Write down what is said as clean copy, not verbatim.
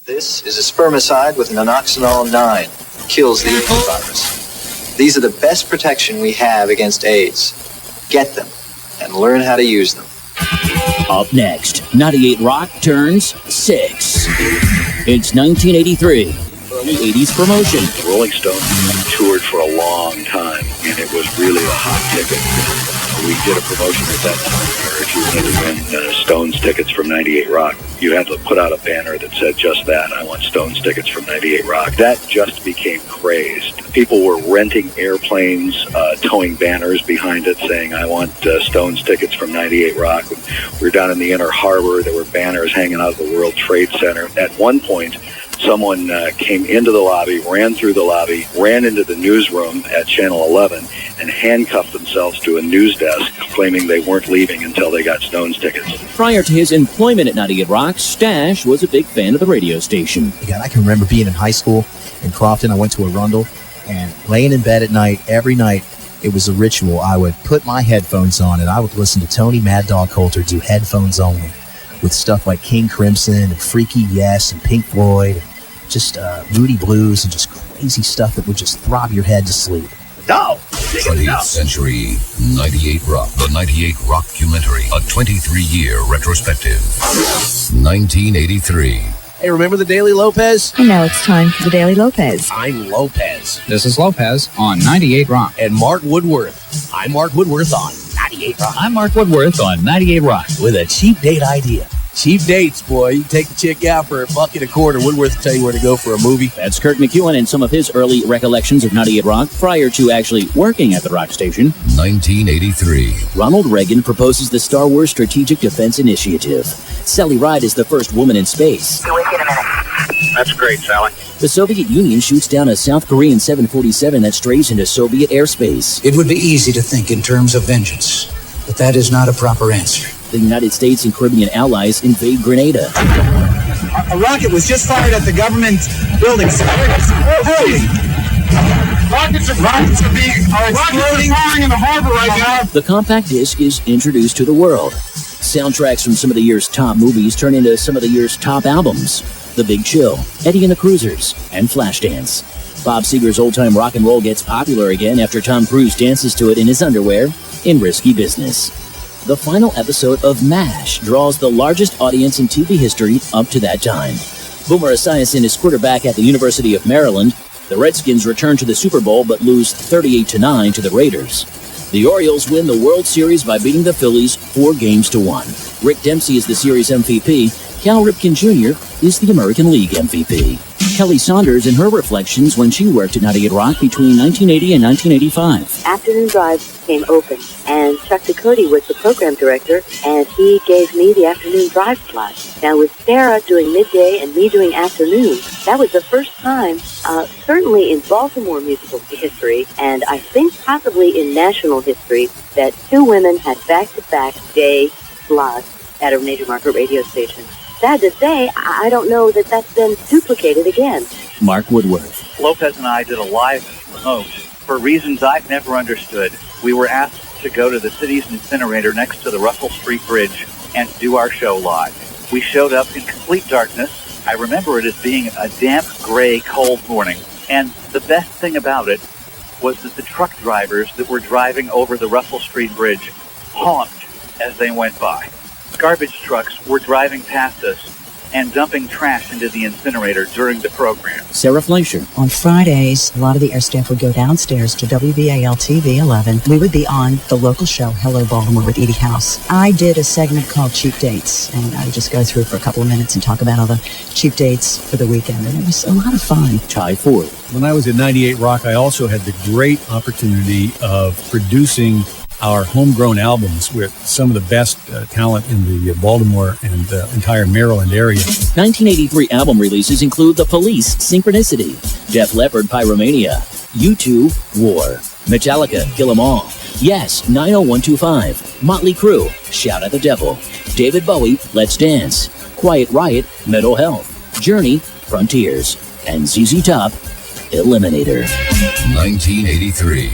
This is a spermicide with nanoxynol 9. Kills the AIDS virus. These are the best protection we have against AIDS. Get them and learn how to use them. Up next, 98 Rock turns 6. It's 1983. Early 80s promotion. Rolling Stones toured for a long time, and it was really a hot ticket. We did a promotion at that time where if you wanted to win Stones tickets from 98 Rock, you had to put out a banner that said just that, I want Stones tickets from 98 Rock. That just became crazed. People were renting airplanes, towing banners behind it saying, I want Stones tickets from 98 Rock. We were down in the Inner Harbor. There were banners hanging out of the World Trade Center. At one point, someone came into the lobby, ran through the lobby, ran into the newsroom at Channel 11, and handcuffed themselves to a news desk, claiming they weren't leaving until they got Stones tickets. Prior to his employment at 98 Rock, Stash was a big fan of the radio station. Again, I can remember being in high school in Crofton. I went to Arundel, and laying in bed at night, every night, it was a ritual. I would put my headphones on, and I would listen to Tony Mad Dog Coulter do headphones only, with stuff like King Crimson and Freaky Yes and Pink Floyd, and just Moody Blues and just crazy stuff that would just throb your head to sleep. No! 20th Century 98 Rock. The 98 Rockumentary. A 23-year retrospective. 1983. Hey, remember the Daily Lopez? I know it's time for the Daily Lopez. I'm Lopez. This is Lopez on 98 Rock. And Mark Woodworth. I'm Mark Woodworth on 98 Rock. I'm Mark Woodworth on 98 Rock. With a cheap date idea. Cheap dates, boy. You take the chick out for $1.25. Woodworth will tell you where to go for a movie. That's Kurt McEwen and some of his early recollections of 98 Rock prior to actually working at the rock station. 1983. Ronald Reagan proposes the Star Wars Strategic Defense Initiative. Sally Ride is the first woman in space. Be with you in a minute. That's great, Sally. The Soviet Union shoots down a South Korean 747 that strays into Soviet airspace. It would be easy to think in terms of vengeance, but that is not a proper answer. The United States and Caribbean allies invade Grenada. A rocket was just fired at the government building. Holy! Rockets are exploding in the harbor right now. The compact disc is introduced to the world. Soundtracks from some of the year's top movies turn into some of the year's top albums. The Big Chill, Eddie and the Cruisers, and Flashdance. Bob Seger's old-time rock and roll gets popular again after Tom Cruise dances to it in his underwear in Risky Business. The final episode of MASH draws the largest audience in TV history up to that time. Boomer Esiason is quarterback at the University of Maryland. The Redskins return to the Super Bowl but lose 38-9 to the Raiders. The Orioles win the World Series by beating the Phillies 4-1. Rick Dempsey is the series MVP. Cal Ripken Jr. is the American League MVP. Kelly Saunders in her reflections when she worked at 98 Rock between 1980 and 1985. Afternoon Drive came open, and Chuck Ducote was the program director, and he gave me the Afternoon Drive slot. Now, with Sarah doing midday and me doing afternoon, that was the first time, certainly in Baltimore musical history, and I think possibly in national history, that two women had back-to-back day slots at a major market radio station. Sad to say, I don't know that that's been duplicated again. Mark Woodworth. Lopez and I did a live promote for reasons I've never understood. We were asked to go to the city's incinerator next to the Russell Street Bridge and do our show live. We showed up in complete darkness. I remember it as being a damp, gray, cold morning. And the best thing about it was that the truck drivers that were driving over the Russell Street Bridge honked as they went by. Garbage trucks were driving past us and dumping trash into the incinerator during the program. Sarah Fleischer. On Fridays, a lot of the air staff would go downstairs to WBAL-TV 11. We would be on the local show, Hello Baltimore with Edie House. I did a segment called Cheap Dates, and I would just go through for a couple of minutes and talk about all the cheap dates for the weekend, and it was a lot of fun. Ty Ford. When I was at 98 Rock, I also had the great opportunity of producing our homegrown albums with some of the best talent in the Baltimore and entire Maryland area. 1983 album releases include The Police, Synchronicity, Def Leppard, Pyromania, U2, War, Metallica, Kill 'Em All, Yes, 90125, Motley Crue, Shout at the Devil, David Bowie, Let's Dance, Quiet Riot, Mental Health, Journey, Frontiers, and ZZ Top, Eliminator. 1983.